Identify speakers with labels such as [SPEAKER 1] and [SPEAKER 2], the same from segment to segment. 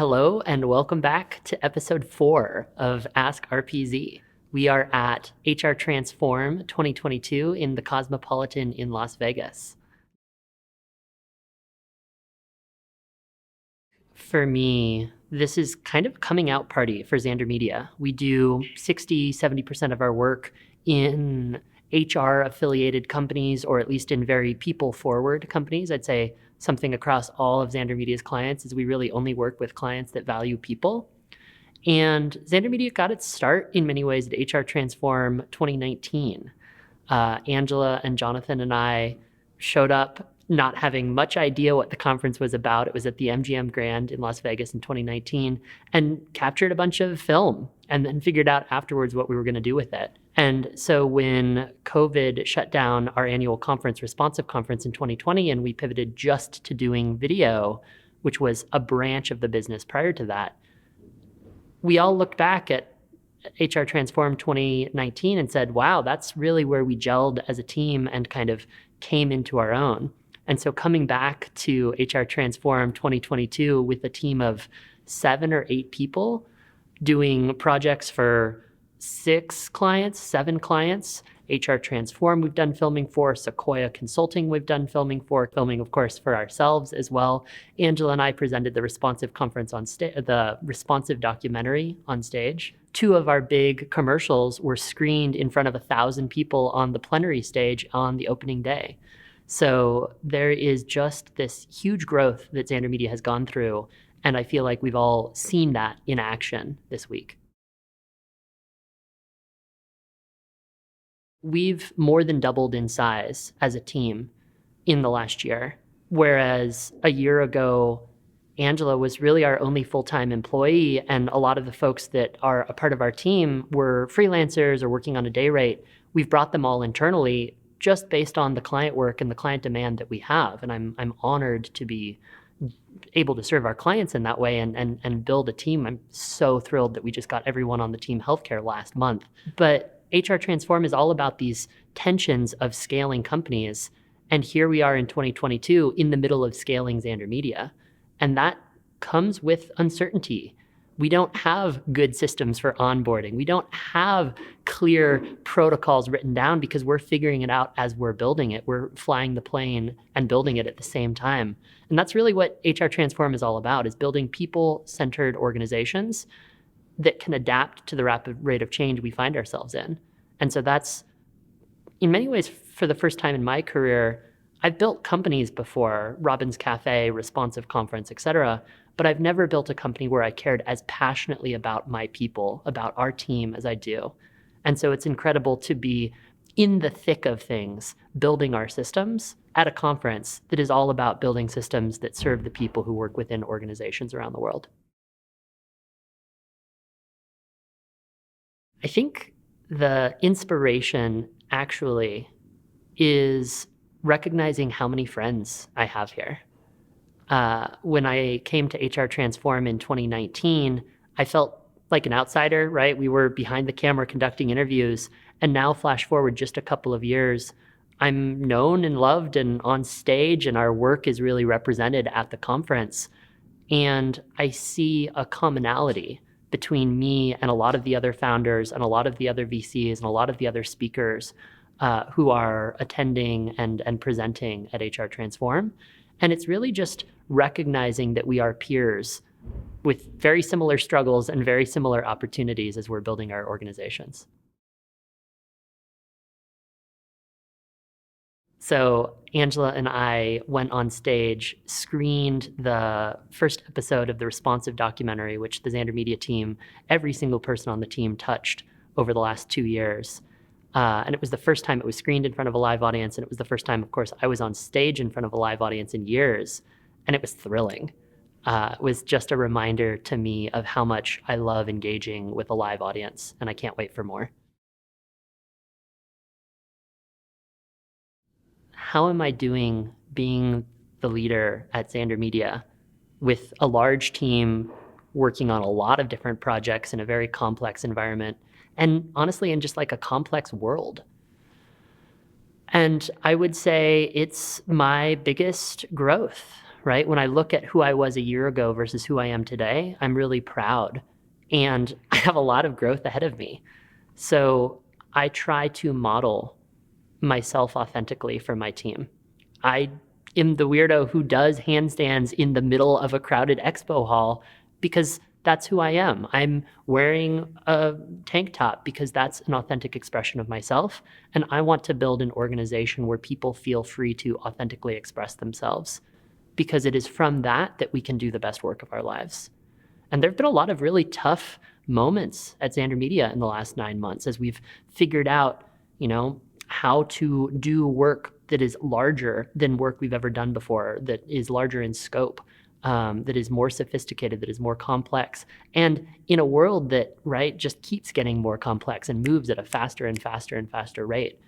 [SPEAKER 1] Hello and welcome back to episode 4 of Ask RPZ. We are at HR Transform 2022 in the Cosmopolitan in Las Vegas. For me, this is kind of a coming out party for Zander Media. We do 60-70% of our work in HR affiliated companies, or at least in very people forward companies. I'd say something across all of Zander Media's clients is we really only work with clients that value people. And Zander Media got its start in many ways at HR Transform 2019. Angela and Jonathan and I showed up not having much idea what the conference was about. It was at the MGM Grand in Las Vegas in 2019, and captured a bunch of film and then figured out afterwards what we were going to do with it. And so when COVID shut down our annual conference, Responsive Conference in 2020, and we pivoted just to doing video, which was a branch of the business prior to that, we all looked back at HR Transform 2019 and said, wow, that's really where we gelled as a team and kind of came into our own. And so coming back to HR Transform 2022 with a team of 7 or 8 people doing projects for 7 clients, HR Transform we've done filming for, Sequoia Consulting we've done filming of course for ourselves as well. Angela and I presented the Responsive Conference on the Responsive documentary on stage. 2 of our big commercials were screened in front of 1,000 people on the plenary stage on the opening day. So there is just this huge growth that Zander Media has gone through, and I feel like we've all seen that in action this week. We've more than doubled in size as a team in the last year, whereas a year ago, Angela was really our only full-time employee, and a lot of the folks that are a part of our team were freelancers or working on a day rate. We've brought them all internally just based on the client work and the client demand that we have, and I'm honored to be able to serve our clients in that way and build a team. I'm so thrilled that we just got everyone on the team healthcare last month. But HR Transform is all about these tensions of scaling companies. And here we are in 2022 in the middle of scaling Zander Media. And that comes with uncertainty. We don't have good systems for onboarding. We don't have clear protocols written down because we're figuring it out as we're building it. We're flying the plane and building it at the same time. And that's really what HR Transform is all about, is building people-centered organizations that can adapt to the rapid rate of change we find ourselves in. And so that's, in many ways, for the first time in my career, I've built companies before, Robin's Cafe, Responsive Conference, et cetera, but I've never built a company where I cared as passionately about my people, about our team as I do. And so it's incredible to be in the thick of things, building our systems at a conference that is all about building systems that serve the people who work within organizations around the world. I think the inspiration actually is recognizing how many friends I have here. When I came to HR Transform in 2019, I felt like an outsider, right? We were behind the camera conducting interviews, and now flash forward just a couple of years, I'm known and loved and on stage, and our work is really represented at the conference. And I see a commonality between me and a lot of the other founders and a lot of the other VCs and a lot of the other speakers who are attending and presenting at HR Transform. And it's really just recognizing that we are peers with very similar struggles and very similar opportunities as we're building our organizations. So Angela and I went on stage, screened the first episode of the Responsive documentary, which the Zander Media team, every single person on the team touched over the last 2 years. And it was the first time it was screened in front of a live audience. And it was the first time, of course, I was on stage in front of a live audience in years. And it was thrilling. It was just a reminder to me of how much I love engaging with a live audience. And I can't wait for more. How am I doing being the leader at Zander Media with a large team working on a lot of different projects in a very complex environment, and honestly in just like a complex world? And I would say it's my biggest growth, right? When I look at who I was a year ago versus who I am today, I'm really proud. And I have a lot of growth ahead of me. So I try to model myself authentically for my team. I am the weirdo who does handstands in the middle of a crowded expo hall because that's who I am. I'm wearing a tank top because that's an authentic expression of myself. And I want to build an organization where people feel free to authentically express themselves, because it is from that that we can do the best work of our lives. And there have been a lot of really tough moments at Zander Media in the last 9 months as we've figured out, how to do work that is larger than work we've ever done before, that is larger in scope, that is more sophisticated, that is more complex. And in a world that, right, just keeps getting more complex and moves at a faster and faster and faster rate.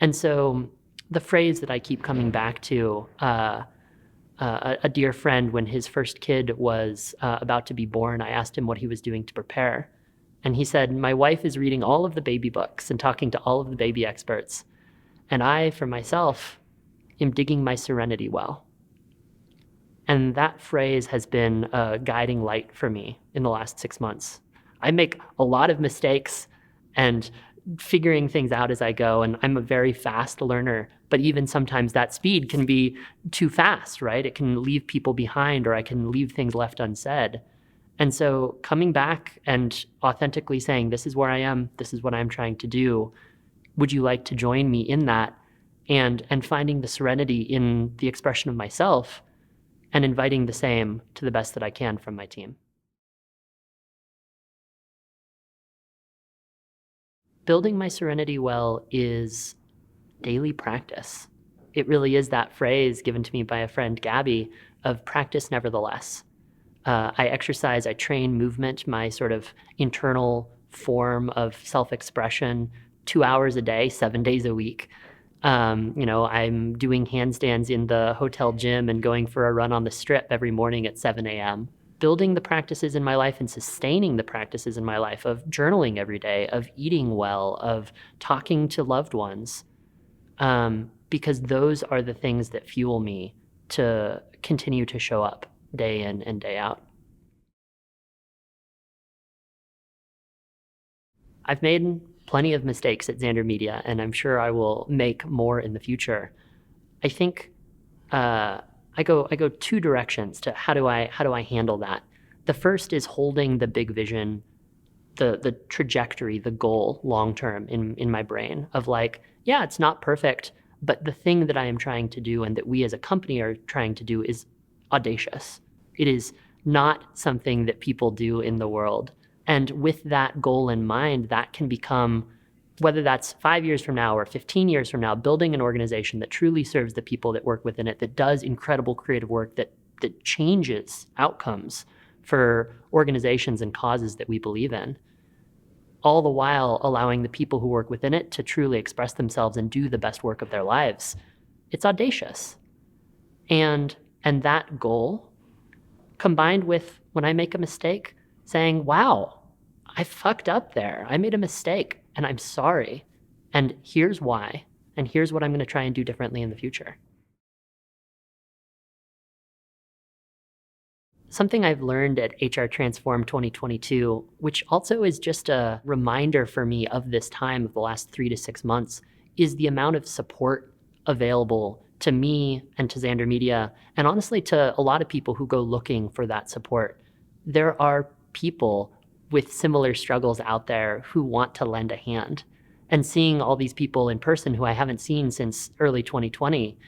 [SPEAKER 1] And so the phrase that I keep coming back to, a dear friend, when his first kid was about to be born, I asked him what he was doing to prepare. And he said, my wife is reading all of the baby books and talking to all of the baby experts. And I, for myself, am digging my serenity well. And that phrase has been a guiding light for me in the last 6 months. I make a lot of mistakes and figuring things out as I go, and I'm a very fast learner, but even sometimes that speed can be too fast, right? It can leave people behind, or I can leave things left unsaid. And so coming back and authentically saying, this is where I am, this is what I'm trying to do, would you like to join me in that? And finding the serenity in the expression of myself and inviting the same to the best that I can from my team. Building my serenity well is daily practice. It really is that phrase given to me by a friend, Gabby, of practice nevertheless. I exercise, I train movement, my sort of internal form of self-expression, 2 hours a day, 7 days a week. I'm doing handstands in the hotel gym and going for a run on the strip every morning at 7 a.m. Building the practices in my life and sustaining the practices in my life of journaling every day, of eating well, of talking to loved ones, because those are the things that fuel me to continue to show up day in and day out. I've made plenty of mistakes at Zander Media, and I'm sure I will make more in the future. I think I go two directions to how do I handle that. The first is holding the big vision, the trajectory, the goal long term in my brain of like, yeah, it's not perfect, but the thing that I am trying to do and that we as a company are trying to do is audacious. It is not something that people do in the world. And with that goal in mind, that can become, whether that's 5 years from now or 15 years from now, building an organization that truly serves the people that work within it, that does incredible creative work, that changes outcomes for organizations and causes that we believe in, all the while allowing the people who work within it to truly express themselves and do the best work of their lives. It's audacious. And that goal, combined with when I make a mistake, saying, wow, I fucked up there. I made a mistake and I'm sorry. And here's why. And here's what I'm going to try and do differently in the future. Something I've learned at HR Transform 2022, which also is just a reminder for me of this time of the last 3 to 6 months, is the amount of support available to me and to Zander Media, and honestly to a lot of people who go looking for that support. There are people with similar struggles out there who want to lend a hand. And seeing all these people in person who I haven't seen since early 2020,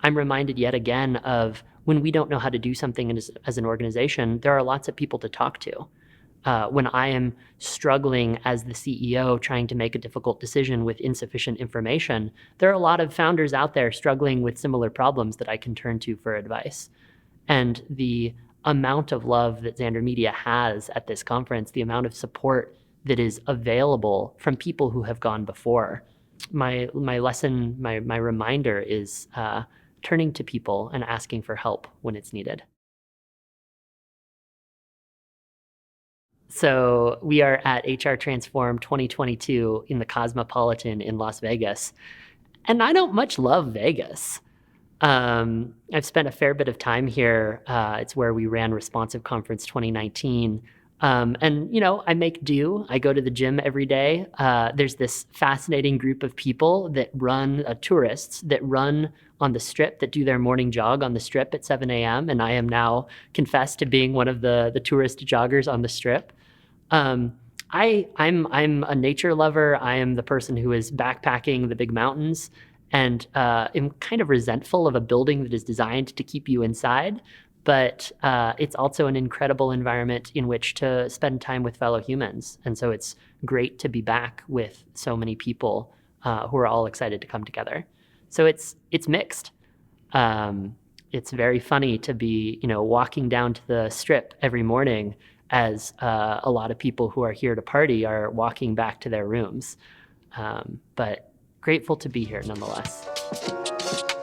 [SPEAKER 1] I'm reminded yet again of when we don't know how to do something as an organization, there are lots of people to talk to. When I am struggling as the CEO trying to make a difficult decision with insufficient information, there are a lot of founders out there struggling with similar problems that I can turn to for advice. And the amount of love that Zander Media has at this conference, the amount of support that is available from people who have gone before. My lesson, my reminder is turning to people and asking for help when it's needed. So we are at HR Transform 2022 in the Cosmopolitan in Las Vegas. And I don't much love Vegas. I've spent a fair bit of time here. It's where we ran Responsive Conference 2019. And, I make do. I go to the gym every day. There's this fascinating group of people that run, tourists that run on the Strip, that do their morning jog on the Strip at 7 a.m. And I am now confessed to being one of the tourist joggers on the Strip. I'm a nature lover. I am the person who is backpacking the big mountains, and am kind of resentful of a building that is designed to keep you inside. But it's also an incredible environment in which to spend time with fellow humans. And so it's great to be back with so many people who are all excited to come together. So it's mixed. It's very funny to be, walking down to the Strip every morning as a lot of people who are here to party are walking back to their rooms. But grateful to be here nonetheless.